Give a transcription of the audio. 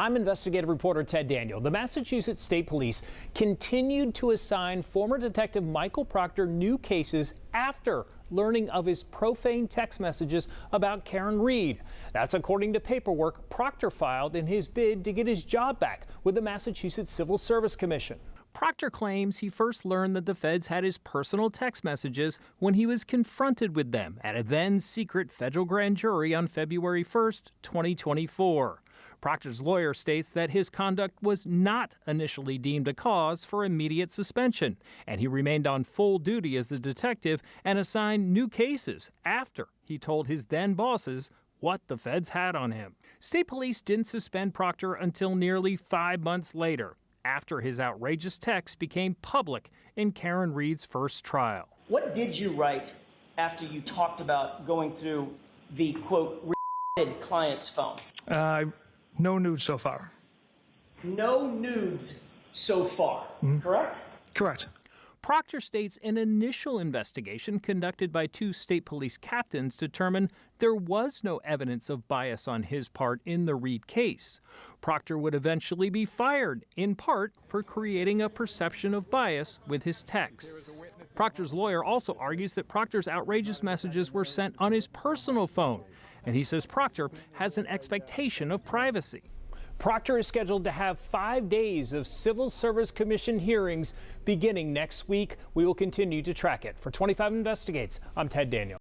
I'm investigative reporter Ted Daniel. The Massachusetts State Police continued to assign former Detective Michael Proctor new cases after learning of his profane text messages about Karen Reed. That's according to paperwork Proctor filed in his bid to get his job back with the Massachusetts Civil Service Commission. Proctor claims he first learned that the feds had his personal text messages when he was confronted with them at a then-secret federal grand jury on February 1st, 2024. Proctor's lawyer states that his conduct was not initially deemed a cause for immediate suspension, and he remained on full duty as a detective and assigned new cases after he told his then-bosses what the feds had on him. State police didn't suspend Proctor until nearly 5 months later, after his outrageous text became public in Karen Reed's first trial. What did you write after you talked about going through the, quote, client's phone? No nudes so far. No nudes so far, correct? Correct. Proctor states an initial investigation conducted by 2 state police captains determined there was no evidence of bias on his part in the Reed case. Proctor would eventually be fired, in part for creating a perception of bias with his texts. Proctor's lawyer also argues that Proctor's outrageous messages were sent on his personal phone, and he says Proctor has an expectation of privacy. Proctor is scheduled to have 5 days of Civil Service Commission hearings beginning next week. We will continue to track it. For 25 Investigates, I'm Ted Daniel.